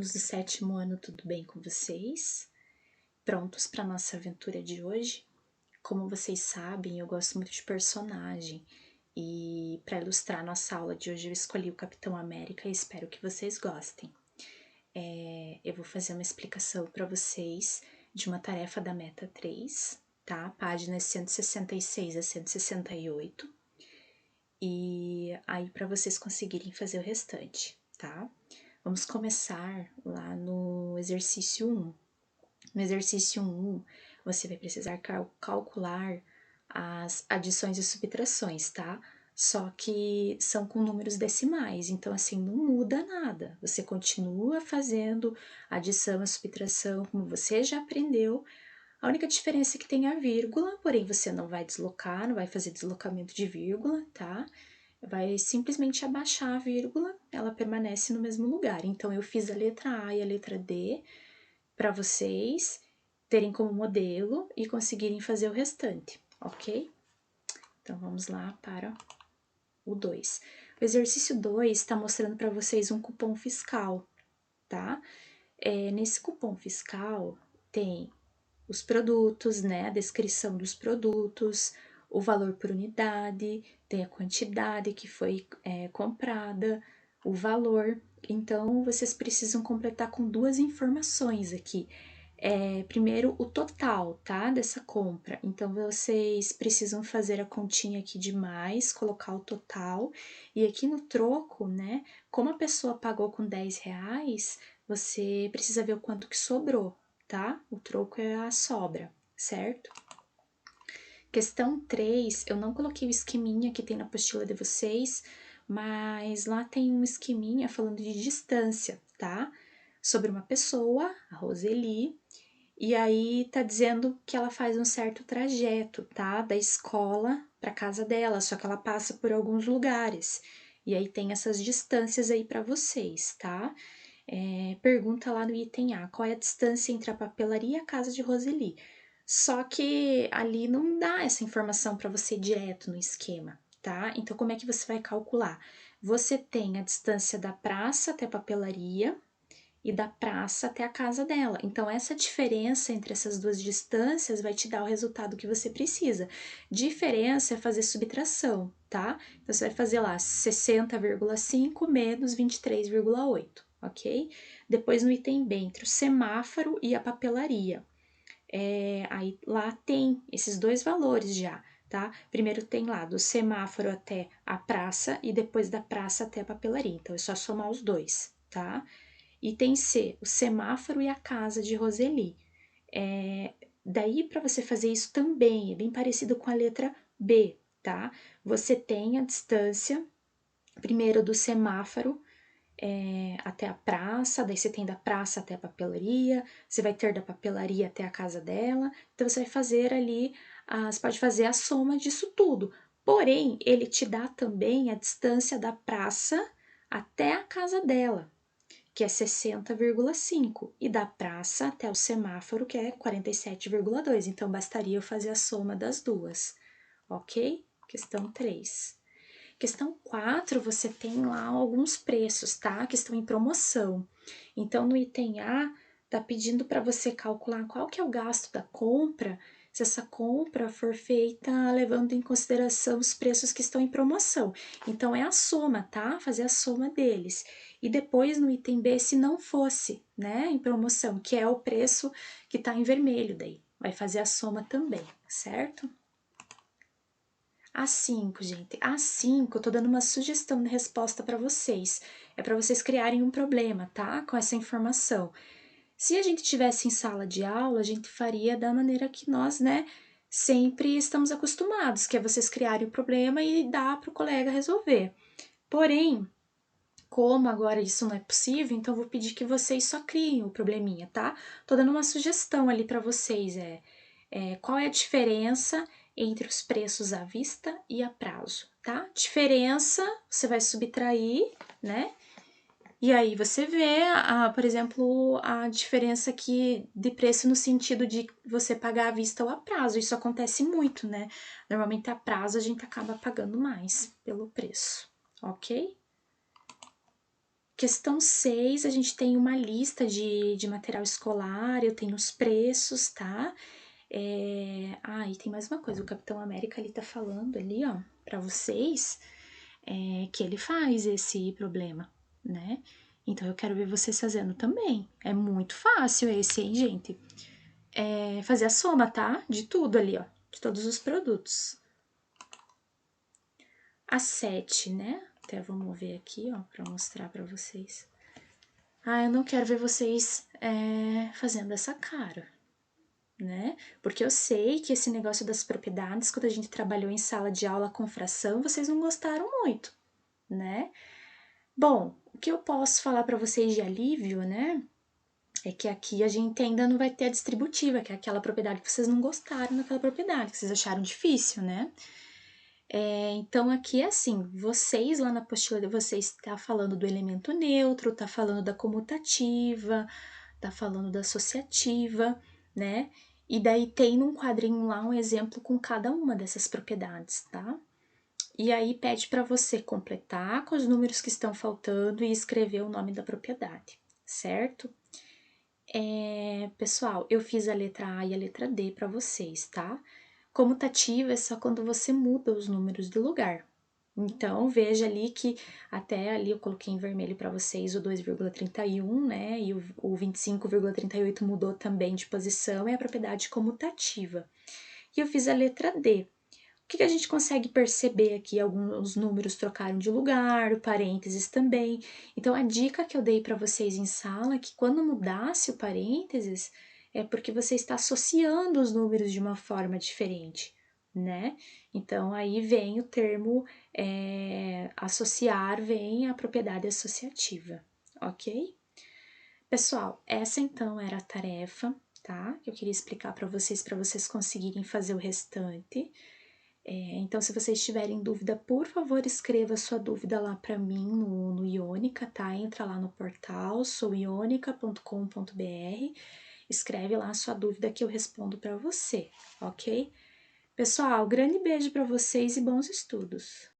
alunos do 7º ano, tudo bem com vocês? Prontos para nossa aventura de hoje? Como vocês sabem, eu gosto muito de personagem e para ilustrar nossa aula de hoje eu escolhi o Capitão América e espero que vocês gostem. Eu vou fazer uma explicação para vocês de uma tarefa da Meta 3, tá? Páginas 166 a 168. E aí para vocês conseguirem fazer o restante, tá? Vamos começar lá no exercício 1. No exercício 1, você vai precisar calcular as adições e subtrações, tá? Só que são com números decimais, então assim, não muda nada. Você continua fazendo adição e subtração como você já aprendeu. A única diferença é que tem a vírgula, porém você não vai deslocar, não vai fazer deslocamento de vírgula, tá? Vai simplesmente abaixar a vírgula, ela permanece no mesmo lugar. Então, eu fiz a letra A e a letra D para vocês terem como modelo e conseguirem fazer o restante, ok? Então, vamos lá para o 2. O exercício 2 está mostrando para vocês um cupom fiscal, tá? Nesse cupom fiscal tem os produtos, né? A descrição dos produtos, o valor por unidade, tem a quantidade que foi comprada, o valor. Então, vocês precisam completar com duas informações aqui. Primeiro, o total, tá? Dessa compra. Então, vocês precisam fazer a continha aqui de mais, colocar o total. E aqui no troco, né? Como a pessoa pagou com R$10, você precisa ver o quanto que sobrou, tá? O troco é a sobra, certo? Questão 3, eu não coloquei o esqueminha que tem na apostila de vocês, mas lá tem um esqueminha falando de distância, tá? Sobre uma pessoa, a Roseli, e aí tá dizendo que ela faz um certo trajeto, tá? Da escola para casa dela, só que ela passa por alguns lugares. E aí tem essas distâncias aí para vocês, tá? Pergunta lá no item A, qual é a distância entre a papelaria e a casa de Roseli? Só que ali não dá essa informação para você direto no esquema, tá? Então, como é que você vai calcular? Você tem a distância da praça até a papelaria e da praça até a casa dela. Então, essa diferença entre essas duas distâncias vai te dar o resultado que você precisa. Diferença é fazer subtração, tá? Então, você vai fazer lá 60,5 menos 23,8, ok? Depois, no item B, entre o semáforo e a papelaria. Aí lá tem esses dois valores já, tá? Primeiro tem lá do semáforo até a praça e depois da praça até a papelaria. Então, é só somar os dois, tá? Item C, o semáforo e a casa de Roseli. Daí, para você fazer isso também, é bem parecido com a letra B, tá? Você tem a distância, primeiro do semáforo até a praça, daí você tem da praça até a papelaria, você vai ter da papelaria até a casa dela, então você vai fazer ali, você pode fazer a soma disso tudo. Porém, ele te dá também a distância da praça até a casa dela, que é 60,5, e da praça até o semáforo, que é 47,2. Então, bastaria eu fazer a soma das duas, ok? Questão 3. Questão 4, você tem lá alguns preços, tá? Que estão em promoção. Então, no item A, tá pedindo para você calcular qual que é o gasto da compra, se essa compra for feita levando em consideração os preços que estão em promoção. Então, é a soma, tá? Fazer a soma deles. E depois, no item B, se não fosse, né, em promoção, que é o preço que tá em vermelho daí. Vai fazer a soma também, certo? A5, gente. A5, eu tô dando uma sugestão de resposta para vocês. É para vocês criarem um problema, tá? Com essa informação. Se a gente tivesse em sala de aula, a gente faria da maneira que nós, né, sempre estamos acostumados, que é vocês criarem o problema e dar para o colega resolver. Porém, como agora isso não é possível, então eu vou pedir que vocês só criem o probleminha, tá? Tô dando uma sugestão ali para vocês, qual é a diferença entre os preços à vista e a prazo, tá? Diferença, você vai subtrair, né? E aí você vê, por exemplo, a diferença aqui de preço no sentido de você pagar à vista ou a prazo. Isso acontece muito, né? Normalmente a prazo a gente acaba pagando mais pelo preço, ok? questão 6, a gente tem uma lista de material escolar, eu tenho os preços, tá? E tem mais uma coisa, o Capitão América ali tá falando ali, ó, pra vocês, que ele faz esse problema, né? Então eu quero ver vocês fazendo também. É muito fácil esse, hein, gente? Fazer a soma, tá? De tudo ali, ó, de todos os produtos. A 7, né? Até vamos ver aqui, ó, pra mostrar pra vocês. Eu não quero ver vocês fazendo essa cara, né? Porque eu sei que esse negócio das propriedades, quando a gente trabalhou em sala de aula com fração, vocês não gostaram muito, né? Bom, o que eu posso falar para vocês de alívio, né? É que aqui a gente ainda não vai ter a distributiva, que é aquela propriedade que vocês não gostaram daquela propriedade, que vocês acharam difícil, né? Então, aqui é assim, vocês lá na apostila de vocês tá falando do elemento neutro, tá falando da comutativa, tá falando da associativa, né? E daí tem num quadrinho lá um exemplo com cada uma dessas propriedades, tá? E aí pede para você completar com os números que estão faltando e escrever o nome da propriedade, certo? Pessoal, eu fiz a letra A e a letra D para vocês, tá? Comutativa é só quando você muda os números de lugar. Então, veja ali que até ali eu coloquei em vermelho para vocês o 2,31, né? E o 25,38 mudou também de posição, é a propriedade comutativa. E eu fiz a letra D. O que a gente consegue perceber aqui? Alguns números trocaram de lugar, parênteses também. Então, a dica que eu dei para vocês em sala é que quando mudasse o parênteses, é porque você está associando os números de uma forma diferente, né? Então, aí vem o termo associar, vem a propriedade associativa, ok? Pessoal, essa então era a tarefa, tá? Que eu queria explicar para vocês conseguirem fazer o restante. Então, se vocês tiverem dúvida, por favor, escreva sua dúvida lá para mim no Ionica, tá? Entra lá no portal souionica.com.br, escreve lá a sua dúvida que eu respondo para você, ok? Pessoal, grande beijo para vocês e bons estudos!